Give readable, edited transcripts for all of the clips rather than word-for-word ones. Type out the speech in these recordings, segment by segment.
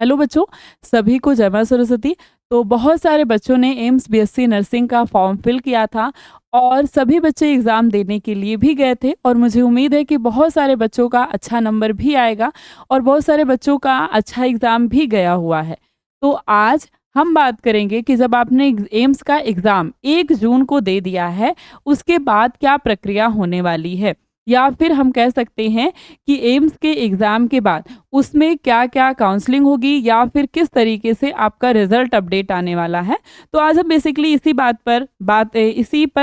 Hello बच्चों, सभी को जय मां सरस्वती। तो बहुत सारे बच्चों ने एम्स बीएससी नर्सिंग का फॉर्म फिल किया था और सभी बच्चे एग्ज़ाम देने के लिए भी गए थे और मुझे उम्मीद है कि बहुत सारे बच्चों का अच्छा नंबर भी आएगा और बहुत सारे बच्चों का अच्छा एग्ज़ाम भी गया हुआ है। तो आज हम बात करेंगे कि जब आपने एम्स का एग्ज़ाम 1 जून को दे दिया है, उसके बाद क्या प्रक्रिया होने वाली है, या फिर हम कह सकते हैं कि एम्स के एग्ज़ाम के बाद उसमें क्या-क्या काउंसलिंग होगी या फिर किस तरीके से आपका रिज़ल्ट अपडेट आने वाला है। तो आज हम बेसिकली इसी पर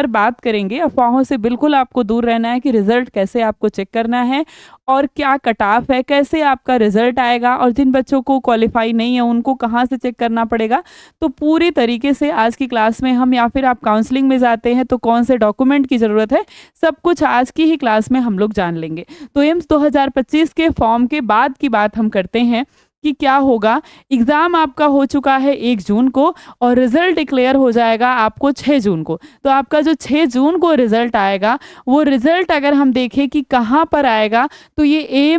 बात करेंगे। अफ़वाहों से बिल्कुल आपको दूर रहना है कि रिज़ल्ट कैसे आपको चेक करना है और क्या कट ऑफ है, कैसे आपका रिज़ल्ट आएगा और जिन बच्चों को क्वालिफ़ाई नहीं है उनको कहाँ से चेक करना पड़ेगा। तो पूरी तरीके से आज की क्लास में हम, या फिर आप काउंसलिंग में जाते हैं तो कौन से डॉक्यूमेंट की ज़रूरत है, सब कुछ आज की ही क्लास में हम लोग जान लेंगे। तो एम्स 2025 के फॉर्म के बाद की बात हम करते हैं कि क्या होगा। एग्ज़ाम आपका हो चुका है 1 जून को और रिज़ल्ट डिक्लेयर हो जाएगा आपको 6 जून को। तो आपका जो 6 जून को रिज़ल्ट आएगा, वो रिज़ल्ट अगर हम देखें कि कहाँ पर आएगा, तो ये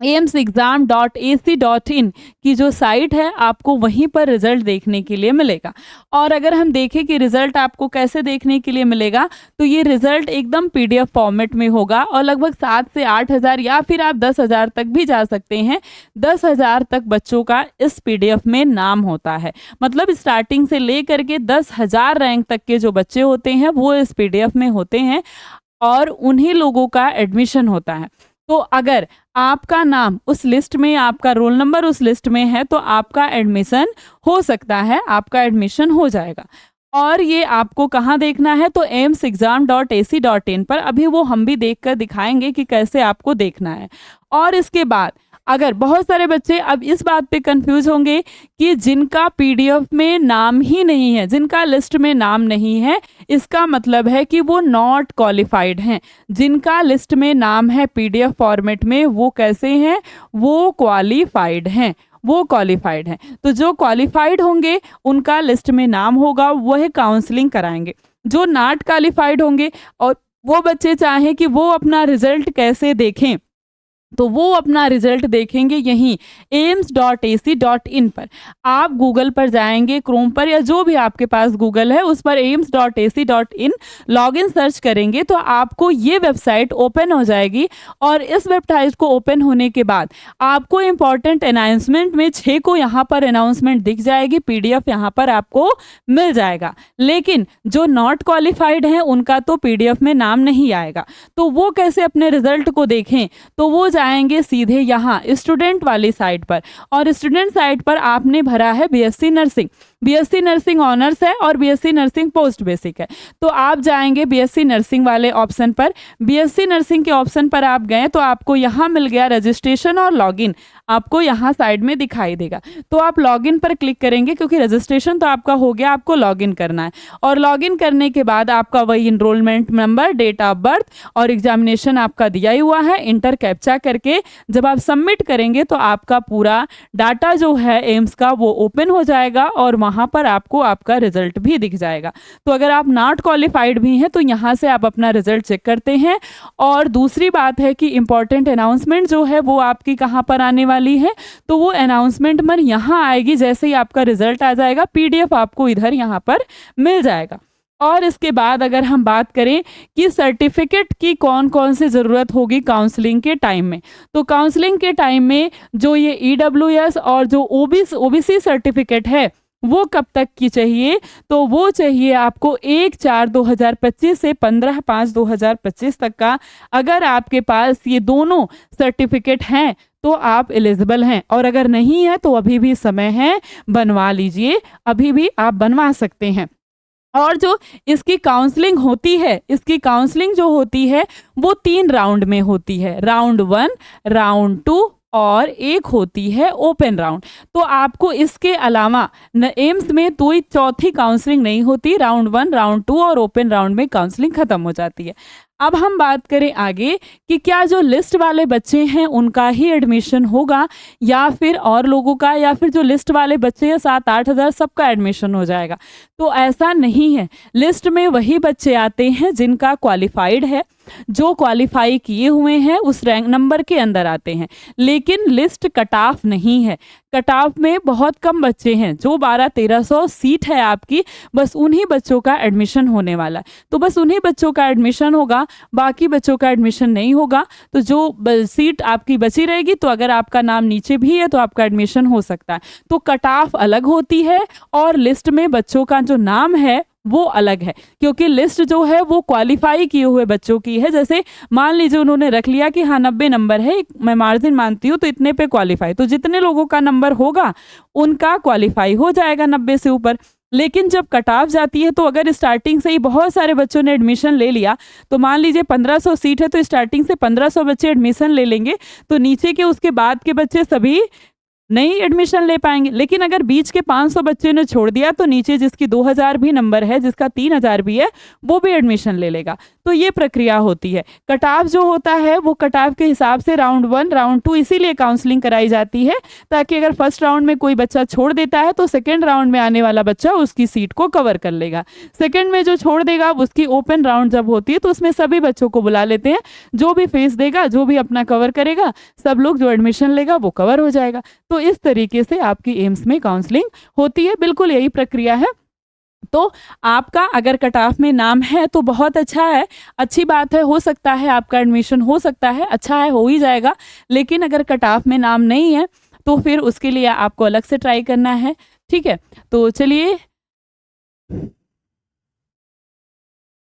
amsexam.ac.in की जो साइट है, आपको वहीं पर रिज़ल्ट देखने के लिए मिलेगा। और अगर हम देखें कि रिज़ल्ट आपको कैसे देखने के लिए मिलेगा, तो ये रिज़ल्ट एकदम पीडीएफ फॉर्मेट में होगा और लगभग 7 से 8 हज़ार या फिर आप 10 हज़ार तक भी जा सकते हैं। 10 हज़ार तक बच्चों का इस पीडीएफ में नाम होता है। मतलब स्टार्टिंग से लेकर के 10 हज़ार रैंक तक के जो बच्चे होते हैं वो इस पीडीएफ में होते हैं और उन्हीं लोगों का एडमिशन होता है। तो अगर आपका नाम उस लिस्ट में, आपका रोल नंबर उस लिस्ट में है, तो आपका एडमिशन हो सकता है, आपका एडमिशन हो जाएगा। और ये आपको कहाँ देखना है, तो amsexam.ac.in पर। अभी वो हम भी देख कर दिखाएंगे कि कैसे आपको देखना है। और इसके बाद अगर बहुत सारे बच्चे अब इस बात पे कंफ्यूज होंगे कि जिनका पीडीएफ में नाम ही नहीं है, जिनका लिस्ट में नाम नहीं है, इसका मतलब है कि वो नॉट क्वालिफाइड हैं। जिनका लिस्ट में नाम है पीडीएफ फॉर्मेट में, वो कैसे हैं, वो क्वालिफाइड हैं, वो क्वालिफाइड हैं। तो जो क्वालिफाइड होंगे उनका लिस्ट में नाम होगा, वह काउंसलिंग कराएंगे। जो नॉट क्वालिफाइड होंगे और वो बच्चे चाहें कि वो अपना रिजल्ट कैसे देखें, तो वो अपना रिजल्ट देखेंगे यहीं ames.ac.in पर। आप गूगल पर जाएंगे, क्रोम पर या जो भी आपके पास गूगल है उस पर ames.ac.in लॉगिन सर्च करेंगे तो आपको ये वेबसाइट ओपन हो जाएगी। और इस वेबसाइट को ओपन होने के बाद आपको इम्पॉर्टेंट अनाउंसमेंट में 6 को यहाँ पर अनाउंसमेंट दिख जाएगी, पीडीएफ यहाँ पर आपको मिल जाएगा। लेकिन जो नॉट क्वालिफाइड हैं उनका तो पीडीएफ में नाम नहीं आएगा। तो वो कैसे अपने रिजल्ट को देखें, तो वो आएंगे सीधे यहाँ स्टूडेंट वाली साइट पर। और स्टूडेंट साइट पर आपने भरा है BSc nursing, BSc nursing honours है और बीएससी नर्सिंग पोस्ट बेसिक है। तो आप जाएंगे बीएससी नर्सिंग वाले ऑप्शन पर। बीएससी नर्सिंग के ऑप्शन पर आप गए तो आपको यहाँ मिल गया रजिस्ट्रेशन और लॉगिन, आपको यहाँ साइड में दिखाई देगा। तो आप लॉगिन पर क्लिक करेंगे क्योंकि रजिस्ट्रेशन तो आपका हो गया, आपको लॉगिन करना है। और लॉगिन करने के बाद आपका वही enrolment number, date of birth और एग्जामिनेशन आपका दिया ही हुआ है। इंटर कैप्चा करके जब आप सबमिट करेंगे तो आपका पूरा डाटा जो है एम्स का वो ओपन हो जाएगा और वहाँ पर आपको आपका रिजल्ट भी दिख जाएगा। तो अगर आप नॉट क्वालिफाइड भी हैं तो यहाँ से आप अपना रिजल्ट चेक करते हैं। और दूसरी बात है कि इम्पॉर्टेंट अनाउंसमेंट जो है वो आपकी कहाँ पर आने वाली है, तो वो अनाउंसमेंट पर यहाँ आएगी। जैसे ही आपका रिजल्ट आ जाएगा पीडीएफ आपको इधर यहाँ पर मिल जाएगा। और इसके बाद अगर हम बात करें कि सर्टिफिकेट की कौन कौन सी ज़रूरत होगी काउंसलिंग के टाइम में, तो काउंसलिंग के टाइम में जो ये ईडब्ल्यूएस और जो ओबीसी सर्टिफिकेट है वो कब तक की चाहिए, तो वो चाहिए आपको 1/4/2025 से 15/5/2025 तक का। अगर आपके पास ये दोनों सर्टिफिकेट हैं तो आप एलिजिबल हैं, और अगर नहीं है तो अभी भी समय है, बनवा लीजिए, अभी भी आप बनवा सकते हैं। और जो इसकी काउंसलिंग होती है, इसकी काउंसलिंग जो होती है वो 3 राउंड में होती है, राउंड 1, राउंड 2 और एक होती है ओपन राउंड। तो आपको इसके अलावा एम्स में कोई चौथी काउंसलिंग नहीं होती। राउंड 1, राउंड 2 और ओपन राउंड में काउंसलिंग खत्म हो जाती है। अब हम बात करें आगे कि क्या जो लिस्ट वाले बच्चे हैं उनका ही एडमिशन होगा या फिर और लोगों का, या फिर जो लिस्ट वाले बच्चे हैं 7-8 हज़ार सबका एडमिशन हो जाएगा। तो ऐसा नहीं है, लिस्ट में वही बच्चे आते हैं जिनका क्वालिफाइड है, जो क्वालिफाई किए हुए हैं उस रैंक नंबर के अंदर आते हैं। लेकिन लिस्ट कट ऑफ नहीं है, कट ऑफ में बहुत कम बच्चे हैं, जो 1200-1300 सीट है आपकी, बस उन्हीं बच्चों का एडमिशन होने वाला है। तो बस उन्हीं बच्चों का एडमिशन होगा, बाकी बच्चों का एडमिशन नहीं होगा। तो जो सीट आपकी बची रहेगी, तो अगर आपका नाम नीचे भी है तो आपका एडमिशन हो सकता है। तो कट ऑफ अलग होती है और लिस्ट में बच्चों का जो नाम है वो अलग है, क्योंकि लिस्ट जो है वो क्वालिफाई किए हुए बच्चों की है। जैसे मान लीजिए उन्होंने रख लिया कि हाँ 90 नंबर है, मैं मार्जिन मानती हूँ तो इतने पे क्वालिफाई, तो जितने लोगों का नंबर होगा उनका क्वालिफाई हो जाएगा 90 से ऊपर। लेकिन जब कट ऑफ जाती है, तो अगर स्टार्टिंग से ही बहुत सारे बच्चों ने एडमिशन ले लिया, तो मान लीजिए 1500 सीट है तो स्टार्टिंग से 1500 बच्चे एडमिशन ले लेंगे, तो नीचे के उसके बाद के बच्चे सभी नहीं एडमिशन ले पाएंगे। लेकिन अगर बीच के 500 बच्चे ने छोड़ दिया, तो नीचे जिसकी 2000 भी नंबर है, जिसका 3000 भी है, वो भी एडमिशन ले लेगा। तो ये प्रक्रिया होती है। कट ऑफ जो होता है वो कट ऑफ के हिसाब से राउंड 1, राउंड 2 इसीलिए काउंसलिंग कराई जाती है, ताकि अगर फर्स्ट राउंड में कोई बच्चा छोड़ देता है तो सेकेंड राउंड में आने वाला बच्चा उसकी सीट को कवर कर लेगा। सेकेंड में जो छोड़ देगा, उसकी ओपन राउंड जब होती है तो उसमें सभी बच्चों को बुला लेते हैं, जो भी फीस देगा, जो भी अपना कवर करेगा, सब लोग जो एडमिशन लेगा वो कवर हो जाएगा। तो इस तरीके से आपकी एम्स में काउंसलिंग होती है, बिल्कुल यही प्रक्रिया है। तो आपका अगर कट ऑफ में नाम है तो बहुत अच्छा है, अच्छी बात है, हो सकता है आपका एडमिशन हो सकता है, अच्छा है, हो ही जाएगा। लेकिन अगर कट ऑफ में नाम नहीं है तो फिर उसके लिए आपको अलग से ट्राई करना है, ठीक है। तो चलिए